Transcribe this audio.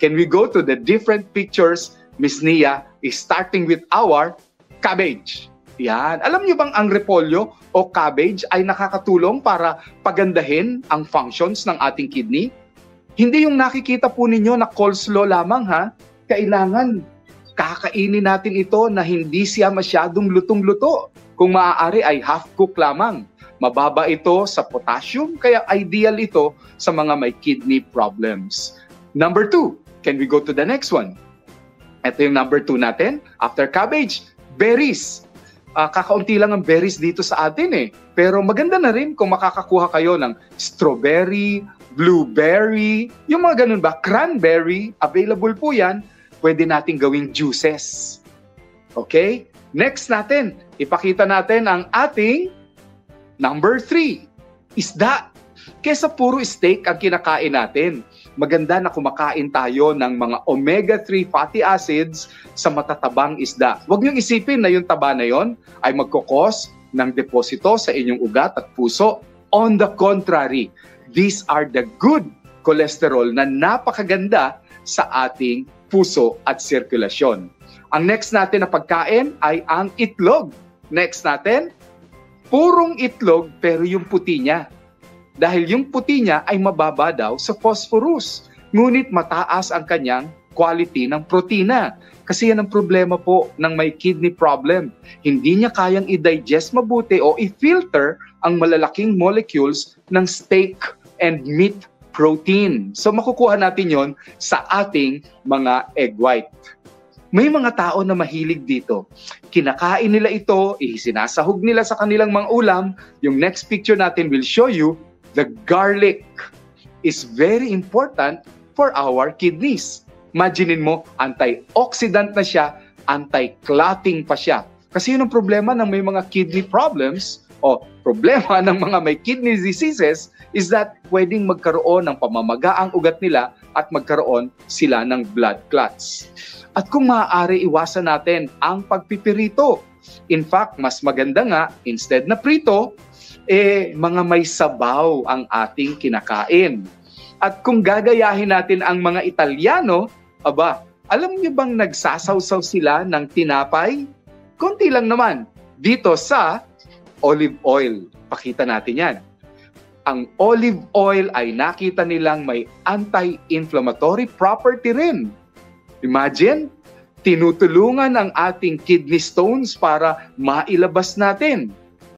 Can we go to the different pictures, Miss Nia, is starting with our cabbage. Yan. Alam niyo bang ang repolyo o cabbage ay nakakatulong para pagandahin ang functions ng ating kidney? Hindi yung nakikita po ninyo na coleslaw lamang ha. Kailangan kakainin natin ito na hindi siya masyadong lutong-luto. Kung maaari ay half-cook lamang. Mababa ito sa potassium, kaya ideal ito sa mga may kidney problems. Number 2, can we go to the next one? Ito yung number 2 natin. After cabbage, berries. Kakaunti lang ang berries dito sa atin eh. Pero maganda na rin kung makakakuha kayo ng strawberry, blueberry, yung mga ganun ba, cranberry, available po yan. Pwede natin gawing juices. Okay? Next natin, ipakita natin ang ating number 3, isda. Kesa puro steak ang kinakain natin, maganda na kumakain tayo ng mga omega-3 fatty acids sa matatabang isda. Huwag niyong isipin na yung taba na yon ay magkukos ng deposito sa inyong ugat at puso. On the contrary, these are the good cholesterol na napakaganda sa ating puso at sirkulasyon. Ang next natin na pagkain ay ang itlog. Next natin, purong itlog pero yung puti niya. Dahil yung puti niya ay mababa daw sa phosphorus. Ngunit mataas ang kanyang quality ng protina. Kasi yan ang problema po ng may kidney problem. Hindi niya kayang i-digest mabuti o i-filter ang malalaking molecules ng steak and meat protein. So makukuha natin yon sa ating mga egg white. May mga tao na mahilig dito. Kinakain nila ito, isinasahog nila sa kanilang mga ulam. Yung next picture natin will show you the garlic is very important for our kidneys. Imaginin mo, antioxidant na siya, anti-clotting pa siya. Kasi yun ang problema ng may mga kidney problems o problema ng mga may kidney diseases is that pwedeng magkaroon ng pamamaga ang ugat nila at magkaroon sila ng blood clots. At kung maaari, iwasan natin ang pagpipirito. In fact, mas maganda nga, instead na prito, mga may sabaw ang ating kinakain. At kung gagayahin natin ang mga Italyano, alam niyo bang nagsasawsaw sila ng tinapay? Konti lang naman. Dito sa olive oil. Pakita natin yan. Ang olive oil ay nakita nilang may anti-inflammatory property rin. Imagine, tinutulungan ang ating kidney stones para mailabas natin.